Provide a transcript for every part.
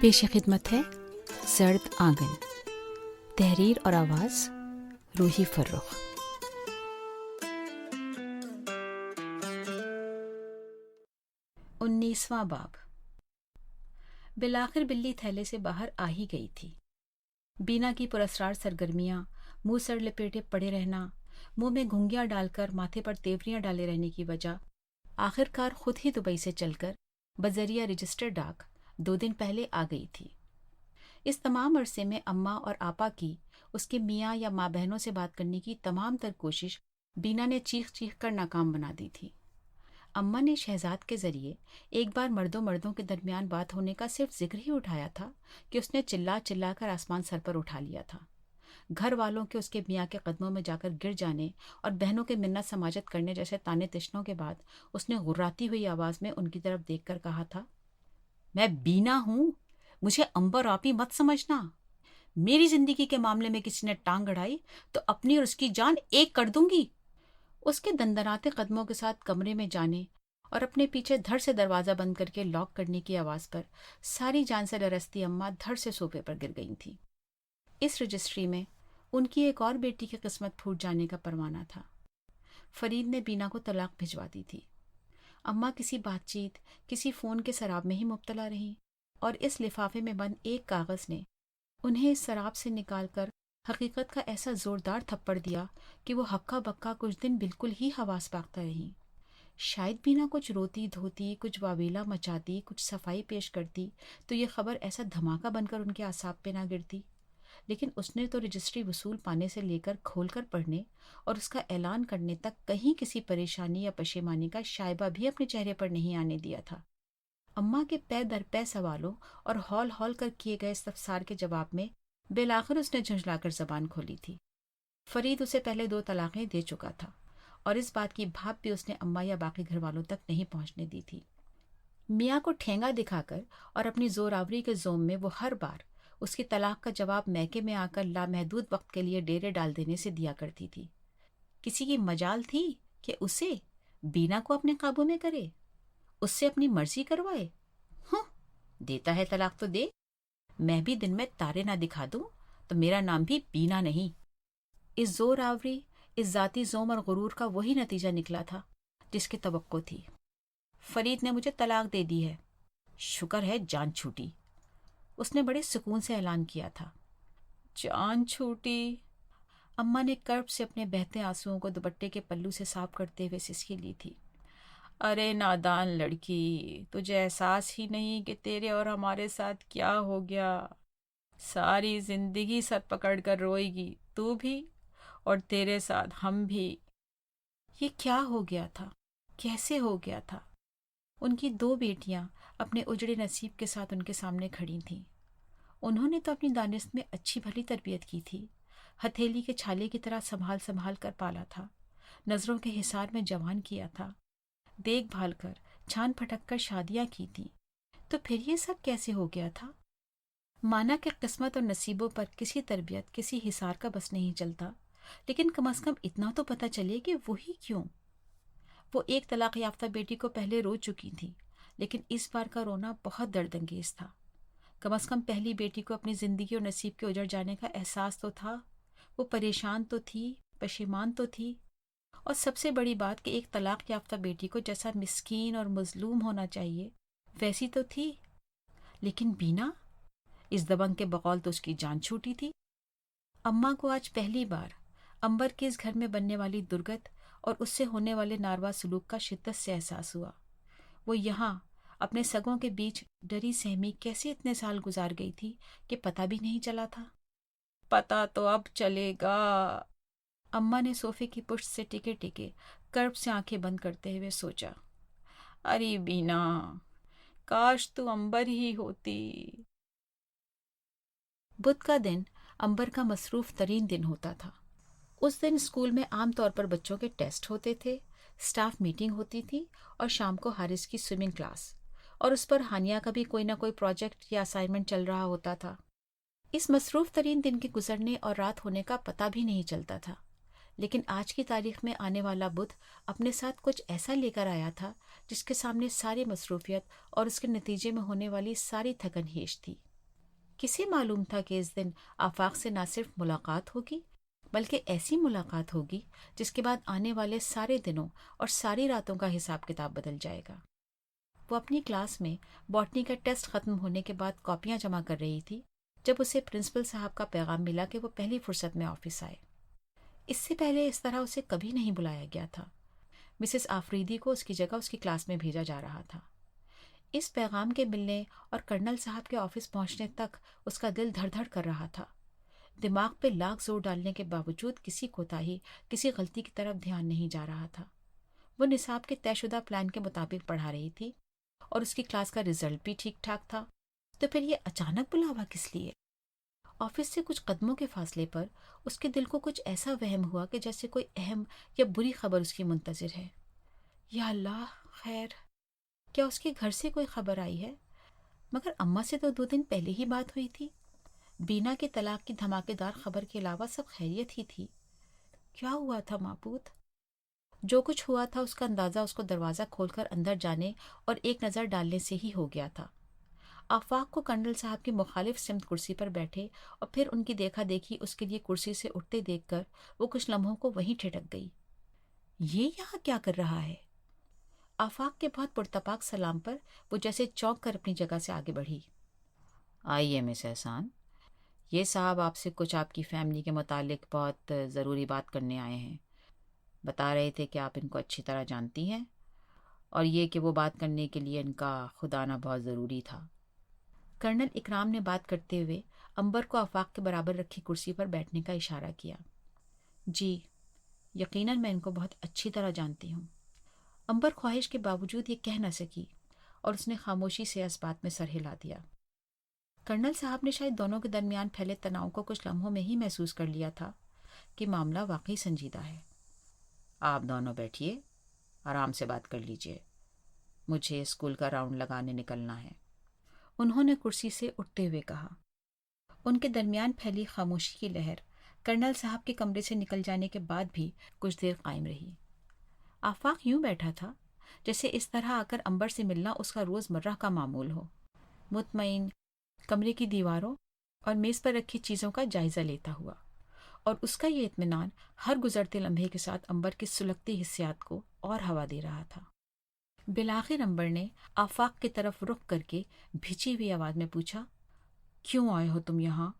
پیش خدمت ہے زرد آنگن، تحریر اور آواز روحی فرخ۔ 19واں باب۔ بالآخر بلی تھیلے سے باہر آ ہی گئی تھی۔ بینا کی پراسرار سرگرمیاں، منہ سر لپیٹے پڑے رہنا، منہ میں گھنگیاں ڈال کر ماتھے پر تیوریاں ڈالے رہنے کی وجہ آخر کار خود ہی دبئی سے چل کر بذریعہ رجسٹر ڈاک 2 دن پہلے آ گئی تھی۔ اس تمام عرصے میں اماں اور آپا کی اس کے میاں یا ماں بہنوں سے بات کرنے کی تمام تر کوشش بینا نے چیخ چیخ کر ناکام بنا دی تھی۔ اماں نے شہزاد کے ذریعے ایک بار مردوں کے درمیان بات ہونے کا صرف ذکر ہی اٹھایا تھا کہ اس نے چلا چلا کر آسمان سر پر اٹھا لیا تھا۔ گھر والوں کے اس کے میاں کے قدموں میں جا کر گر جانے اور بہنوں کے منت سماجت کرنے جیسے تانے تشنوں کے بعد اس نے غراتی ہوئی آواز میں ان کی طرف دیکھ کر کہا تھا، میں بینا ہوں، مجھے امبر آپی مت سمجھنا۔ میری زندگی کے معاملے میں کسی نے ٹانگ اڑائی تو اپنی اور اس کی جان ایک کر دوں گی۔ اس کے دندناتے قدموں کے ساتھ کمرے میں جانے اور اپنے پیچھے دھڑ سے دروازہ بند کر کے لاک کرنے کی آواز پر ساری جان سے لرزتی اماں دھڑ سے صوفے پر گر گئی تھیں۔ اس رجسٹری میں ان کی ایک اور بیٹی کی قسمت پھوٹ جانے کا پروانہ تھا۔ فرید نے بینا کو طلاق بھجوا دی تھی۔ اماں کسی بات چیت، کسی فون کے سراب میں ہی مبتلا رہیں اور اس لفافے میں بند ایک کاغذ نے انہیں اس سراب سے نکال کر حقیقت کا ایسا زوردار تھپڑ دیا کہ وہ ہکا بکا کچھ دن بالکل ہی حواس باختہ رہیں۔ شاید بینا کچھ روتی دھوتی، کچھ واویلا مچاتی، کچھ صفائی پیش کرتی تو یہ خبر ایسا دھماکہ بن کر ان کے اعصاب پہ نہ گرتی، لیکن اس نے تو رجسٹری وصول پانے سے لے کر کھول کر پڑھنے اور اس کا اعلان کرنے تک کہیں کسی پریشانی یا پشیمانی کا شائبہ بھی اپنے چہرے پر نہیں آنے دیا تھا۔ اماں کے پے در پے سوالوں اور ہال ہال کر کیے گئے استفسار کے جواب میں بالآخر اس نے جھنجھلا کر زبان کھولی تھی۔ فرید اسے پہلے 2 طلاقیں دے چکا تھا اور اس بات کی بھاپ بھی اس نے اماں یا باقی گھر والوں تک نہیں پہنچنے دی تھی۔ میاں کو ٹھینگا دکھا کر اور اپنی زور آوری کے زوم میں وہ ہر بار اس کی طلاق کا جواب میکے میں آ کر لامحدود وقت کے لیے ڈیرے ڈال دینے سے دیا کرتی تھی۔ کسی کی مجال تھی کہ اسے بینا کو اپنے قابو میں کرے، اس سے اپنی مرضی کروائے؟ دیتا ہے طلاق تو دے، میں بھی دن میں تارے نہ دکھا دوں تو میرا نام بھی بینا نہیں۔ اس زور آوری، اس ذاتی زوم اور غرور کا وہی نتیجہ نکلا تھا جس کی توقع تھی۔ فرید نے مجھے طلاق دے دی ہے، شکر ہے جان چھوٹی، اس نے بڑے سکون سے اعلان کیا تھا۔ جان چھوٹی؟ اماں نے کرب سے اپنے بہتے آنسوؤں کو دوپٹے کے پلو سے صاف کرتے ہوئے سسکی لی تھی۔ ارے نادان لڑکی، تجھے احساس ہی نہیں کہ تیرے اور ہمارے ساتھ کیا ہو گیا۔ ساری زندگی سر پکڑ کر روئے گی تو بھی اور تیرے ساتھ ہم بھی۔ یہ کیا ہو گیا تھا؟ کیسے ہو گیا تھا؟ ان کی 2 بیٹیاں اپنے اجڑے نصیب کے ساتھ ان کے سامنے کھڑی تھیں۔ انہوں نے تو اپنی دانست میں اچھی بھلی تربیت کی تھی، ہتھیلی کے چھالے کی طرح سنبھال سنبھال کر پالا تھا، نظروں کے حصار میں جوان کیا تھا، دیکھ بھال کر چھان پھٹک کر شادیاں کی تھیں، تو پھر یہ سب کیسے ہو گیا تھا؟ مانا کہ قسمت اور نصیبوں پر کسی تربیت، کسی حصار کا بس نہیں چلتا، لیکن کم از کم اتنا تو پتہ چلے کہ وہی کیوں؟ وہ ایک طلاق یافتہ بیٹی کو پہلے رو چکی تھی، لیکن اس بار کا رونا بہت درد انگیز تھا۔ کم از کم پہلی بیٹی کو اپنی زندگی اور نصیب کے اجڑ جانے کا احساس تو تھا، وہ پریشان تو تھی، پشیمان تو تھی، اور سب سے بڑی بات کہ ایک طلاق یافتہ بیٹی کو جیسا مسکین اور مظلوم ہونا چاہیے ویسی تو تھی۔ لیکن بینا، اس دبنگ کے بقول تو اس کی جان چھوٹی تھی۔ اماں کو آج پہلی بار امبر کے اس گھر میں بننے والی درگت اور اس سے ہونے والے ناروا سلوک کا شدت سے احساس ہوا۔ وہ یہاں اپنے سگوں کے بیچ ڈری سہمی کیسے اتنے سال گزار گئی تھی کہ پتہ بھی نہیں چلا تھا۔ پتہ تو اب چلے گا، اماں نے صوفے کی پشت سے ٹکے ٹکے کرب سے آنکھیں بند کرتے ہوئے سوچا۔ ارے بینا، کاش تو امبر ہی ہوتی۔ بدھ کا دن امبر کا مصروف ترین دن ہوتا تھا۔ اس دن اسکول میں عام طور پر بچوں کے ٹیسٹ ہوتے تھے، اسٹاف میٹنگ ہوتی تھی اور شام کو حارث کی سوئمنگ کلاس، اور اس پر ہانیہ کا بھی کوئی نہ کوئی پروجیکٹ یا اسائنمنٹ چل رہا ہوتا تھا۔ اس مصروف ترین دن کے گزرنے اور رات ہونے کا پتہ بھی نہیں چلتا تھا، لیکن آج کی تاریخ میں آنے والا بدھ اپنے ساتھ کچھ ایسا لے کر آیا تھا جس کے سامنے ساری مصروفیت اور اس کے نتیجے میں ہونے والی ساری تھکن ہیش تھی۔ کسے معلوم تھا کہ اس دن آفاق سے نہ صرف ملاقات ہوگی بلکہ ایسی ملاقات ہوگی جس کے بعد آنے والے سارے دنوں اور ساری راتوں کا حساب کتاب بدل جائے گا۔ وہ اپنی کلاس میں باٹنی کا ٹیسٹ ختم ہونے کے بعد کاپیاں جمع کر رہی تھی جب اسے پرنسپل صاحب کا پیغام ملا کہ وہ پہلی فرصت میں آفس آئے۔ اس سے پہلے اس طرح اسے کبھی نہیں بلایا گیا تھا۔ مسز آفریدی کو اس کی جگہ اس کی کلاس میں بھیجا جا رہا تھا۔ اس پیغام کے ملنے اور کرنل صاحب کے آفس پہنچنے تک اس کا دل دھڑ دھڑ کر رہا تھا۔ دماغ پہ لاکھ زور ڈالنے کے باوجود کسی کوتاہی، کسی غلطی کی طرف دھیان نہیں جا رہا تھا۔ وہ نصاب کے طے شدہ پلان کے مطابق پڑھا رہی تھی اور اس کی کلاس کا رزلٹ بھی ٹھیک ٹھاک تھا، تو پھر یہ اچانک بلاوا کس لیے؟ آفس سے کچھ قدموں کے فاصلے پر اس کے دل کو کچھ ایسا وہم ہوا کہ جیسے کوئی اہم یا بری خبر اس کی منتظر ہے۔ یا اللہ، خیر، کیا اس کے گھر سے کوئی خبر آئی ہے؟ مگر اماں سے تو 2 دن پہلے ہی بات ہوئی تھی۔ بینا کے طلاق کی دھماکے دار خبر کے علاوہ سب خیریت ہی تھی۔ کیا ہوا تھا معبود؟ جو کچھ ہوا تھا اس کا اندازہ اس کو دروازہ کھول کر اندر جانے اور ایک نظر ڈالنے سے ہی ہو گیا تھا۔ آفاق کو کرنل صاحب کی مخالف سمت کرسی پر بیٹھے اور پھر ان کی دیکھا دیکھی اس کے لیے کرسی سے اٹھتے دیکھ کر وہ کچھ لمحوں کو وہیں ٹھٹک گئی۔ یہ یہاں کیا کر رہا ہے؟ آفاق کے بہت پرتپاک سلام پر وہ جیسے چونک کر اپنی جگہ سے آگے بڑھی۔ آئیے مس احسان، یہ صاحب آپ سے کچھ آپ کی فیملی کے متعلق بہت ضروری بات کرنے آئے ہیں۔ بتا رہے تھے کہ آپ ان کو اچھی طرح جانتی ہیں اور یہ کہ وہ بات کرنے کے لیے ان کا خود آنا بہت ضروری تھا۔ کرنل اکرام نے بات کرتے ہوئے امبر کو آفاق کے برابر رکھی کرسی پر بیٹھنے کا اشارہ کیا۔ جی، یقیناً میں ان کو بہت اچھی طرح جانتی ہوں۔ امبر خواہش کے باوجود یہ کہہ نہ سکی اور اس نے خاموشی سے اس بات میں سر ہلا دیا۔ کرنل صاحب نے شاید دونوں کے درمیان پھیلے تناؤ کو کچھ لمحوں میں ہی محسوس کر لیا تھا کہ معاملہ واقعی سنجیدہ ہے۔ آپ دونوں بیٹھیے، آرام سے بات کر لیجیے، مجھے اسکول کا راؤنڈ لگانے نکلنا ہے، انہوں نے کرسی سے اٹھتے ہوئے کہا۔ ان کے درمیان پھیلی خاموشی کی لہر کرنل صاحب کے کمرے سے نکل جانے کے بعد بھی کچھ دیر قائم رہی۔ آفاق یوں بیٹھا تھا جیسے اس طرح آ کر امبر سے ملنا اس کا روز مرہ کا معمول ہو، مطمئن، کمرے کی دیواروں اور میز پر رکھی چیزوں کا جائزہ لیتا ہوا، اور اس کا یہ اطمینان ہر گزرتے لمحے کے ساتھ امبر کی سلگتی حسیات کو اور ہوا دے رہا تھا۔ بالآخر امبر نے آفاق کی طرف رخ کر کے بھیچی ہوئی آواز میں پوچھا، کیوں آئے ہو تم یہاں؟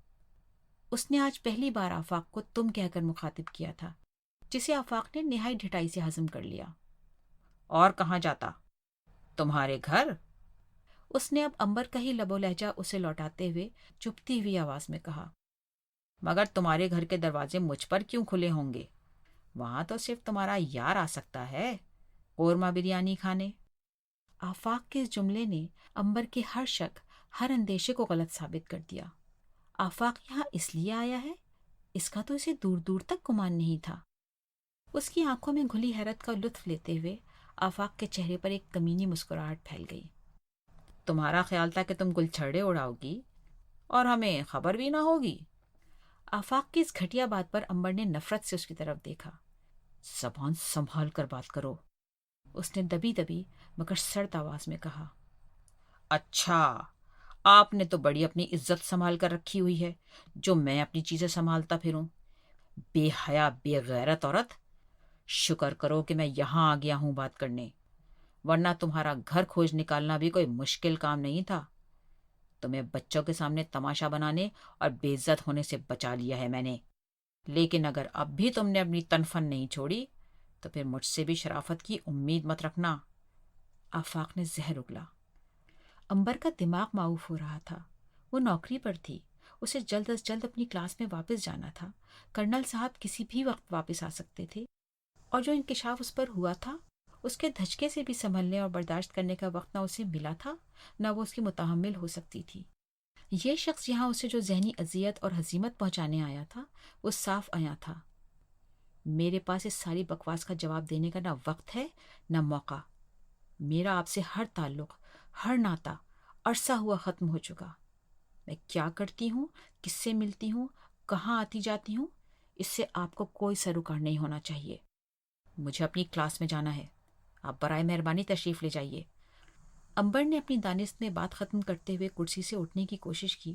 اس نے آج پہلی بار آفاق کو تم کہہ کر مخاطب کیا تھا، جسے آفاق نے نہایت ڈھٹائی سے ہضم کر لیا۔ اور کہاں جاتا؟ تمہارے گھر؟ اس نے اب امبر کا ہی لب و لہجہ اسے لوٹاتے ہوئے چپتی ہوئی آواز میں کہا۔ مگر تمہارے گھر کے دروازے مجھ پر کیوں کھلے ہوں گے؟ وہاں تو صرف تمہارا یار آ سکتا ہے، قورمہ بریانی کھانے۔ آفاق کے اس جملے نے امبر کے ہر شک، ہر اندیشے کو غلط ثابت کر دیا۔ آفاق یہاں اس لیے آیا ہے؟ اس کا تو اسے دور دور تک گمان نہیں تھا۔ اس کی آنکھوں میں گھلی حیرت کا لطف لیتے ہوئے آفاق کے چہرے پر ایک کمینی مسکراہٹ پھیل گئی۔ تمہارا خیال تھا کہ تم گل چھڑے اڑاؤ گی اور ہمیں خبر بھی نہ ہوگی؟ آفاق کی اس گھٹیا بات پر امبر نے نفرت سے اس کی طرف دیکھا۔ زبان سنبھال کر بات کرو، اس نے دبی دبی مگر سرد آواز میں کہا۔ اچھا، آپ نے تو بڑی اپنی عزت سنبھال کر رکھی ہوئی ہے، جو میں اپنی چیزیں سنبھالتا پھروں۔ بے حیا، بے غیرت عورت، شکر کرو کہ میں یہاں آ گیا ہوں بات کرنے، ورنہ تمہارا گھر کھوج نکالنا بھی کوئی مشکل کام نہیں تھا۔ تمہیں بچوں کے سامنے تماشا بنانے اور بے عزت ہونے سے بچا لیا ہے میں نے، لیکن اگر اب بھی تم نے اپنی تنفن نہیں چھوڑی تو پھر مجھ سے بھی شرافت کی امید مت رکھنا۔ آفاق نے زہر اگلا۔ امبر کا دماغ معاوف ہو رہا تھا۔ وہ نوکری پر تھی، اسے جلد از جلد اپنی کلاس میں واپس جانا تھا۔ کرنل صاحب کسی بھی وقت واپس آ سکتے تھے، اور جو انکشاف اس پر ہوا تھا اس کے دھچکے سے بھی سنبھلنے اور برداشت کرنے کا وقت نہ اسے ملا تھا، نہ وہ اس کی متحمل ہو سکتی تھی۔ یہ شخص یہاں اسے جو ذہنی اذیت اور ہزیمت پہنچانے آیا تھا وہ صاف عیاں تھا۔ میرے پاس اس ساری بکواس کا جواب دینے کا نہ وقت ہے نہ موقع۔ میرا آپ سے ہر تعلق، ہر ناطہ عرصہ ہوا ختم ہو چکا۔ میں کیا کرتی ہوں، کس سے ملتی ہوں، کہاں آتی جاتی ہوں، اس سے آپ کو کوئی سروکار نہیں ہونا چاہیے۔ مجھے اپنی کلاس میں جانا ہے، آپ برائے مہربانی تشریف لے جائیے۔ امبر نے اپنی دانست میں بات ختم کرتے ہوئے کرسی سے اٹھنے کی کوشش کی،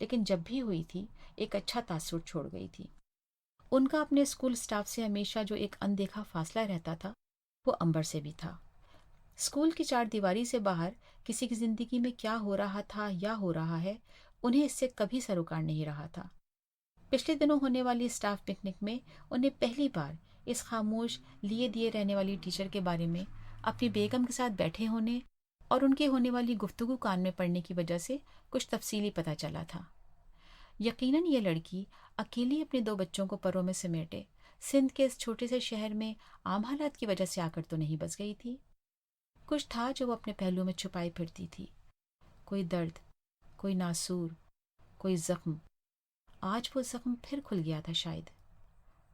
لیکن جب بھی ہوئی تھی ایک اچھا تاثر چھوڑ گئی تھی۔ ان کا اپنے اسکول سٹاف سے ہمیشہ جو ایک اندیکھا فاصلہ رہتا تھا وہ امبر سے بھی تھا۔ اسکول کی چار دیواری سے باہر کسی کی زندگی میں کیا ہو رہا تھا یا ہو رہا ہے انہیں اس سے کبھی سروکار نہیں رہا تھا۔ پچھلے دنوں ہونے والی اسٹاف پکنک میں انہیں پہلی بار اس خاموش لیے دیے رہنے والی ٹیچر کے بارے میں اپنی بیگم کے ساتھ بیٹھے ہونے اور ان کے ہونے والی گفتگو کان میں پڑنے کی وجہ سے کچھ تفصیلی پتہ چلا تھا۔ یقیناً یہ لڑکی اکیلی اپنے 2 بچوں کو پروں میں سمیٹے سندھ کے اس چھوٹے سے شہر میں عام حالات کی وجہ سے آ کر تو نہیں بس گئی تھی۔ کچھ تھا جو وہ اپنے پہلو میں چھپائی پھرتی تھی، کوئی درد، کوئی ناسور، کوئی زخم۔ آج وہ زخم پھر کھل گیا تھا شاید۔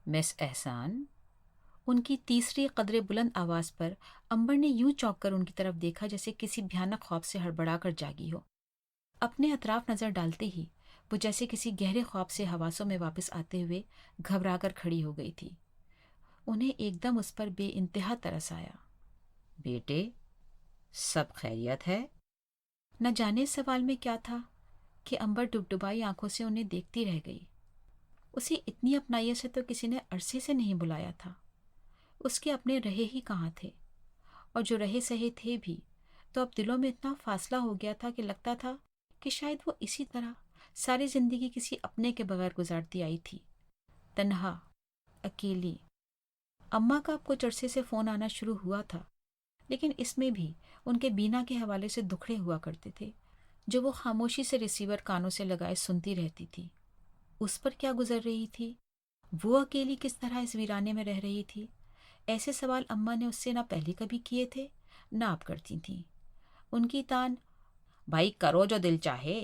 مس احسان، ان کی تیسری قدرے بلند آواز پر امبر نے یوں چونک کر ان کی طرف دیکھا جیسے کسی بھیانک خواب سے ہڑبڑا کر جاگی ہو۔ اپنے اطراف نظر ڈالتے ہی وہ جیسے کسی گہرے خواب سے حواسوں میں واپس آتے ہوئے گھبرا کر کھڑی ہو گئی تھی۔ انہیں ایک دم اس پر بے انتہا ترس آیا۔ بیٹے، سب خیریت ہے؟ نہ جانے سوال میں کیا تھا کہ امبر ڈبڈبائی آنکھوں سے انہیں دیکھتی رہ گئی۔ اسے اتنی اپنائیت سے تو کسی نے عرصے سے نہیں بلایا تھا۔ اس کے اپنے رہے ہی کہاں تھے، اور جو رہے سہے تھے بھی تو اب دلوں میں اتنا فاصلہ ہو گیا تھا کہ لگتا تھا کہ شاید وہ اسی طرح ساری زندگی کسی اپنے کے بغیر گزارتی آئی تھی، تنہا، اکیلی۔ اماں کا اب کچھ عرصے سے فون آنا شروع ہوا تھا، لیکن اس میں بھی ان کے بینا کے حوالے سے دکھڑے ہوا کرتے تھے جو وہ خاموشی سے ریسیور کانوں سے لگائے سنتی رہتی تھی۔ اس پر کیا گزر رہی تھی؟ وہ اکیلی کس طرح اس ویرانے میں رہ رہی تھی؟ ایسے سوال اماں نے اس سے نہ پہلے کبھی کیے تھے نہ اب کرتی تھیں۔ ان کی تان بھائی کرو جو دل چاہے،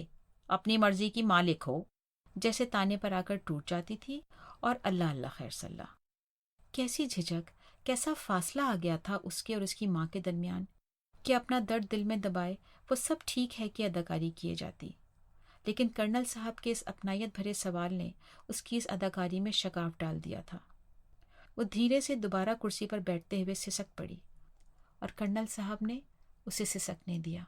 اپنی مرضی کی مالک ہو جیسے تانے پر آ کر ٹوٹ جاتی تھی، اور اللہ اللہ خیر صلاح۔ کیسی جھجک، کیسا فاصلہ آ گیا تھا اس کے اور اس کی ماں کے درمیان کہ اپنا درد دل میں دبائے وہ سب ٹھیک ہے کہ اداکاری کیے جاتی۔ لیکن کرنل صاحب کے اس اپنائیت بھرے سوال نے اس کی اس اداکاری میں شگاف ڈال دیا تھا۔ وہ دھیرے سے دوبارہ کرسی پر بیٹھتے ہوئے سسک پڑی اور کرنل صاحب نے اسے سسکنے دیا۔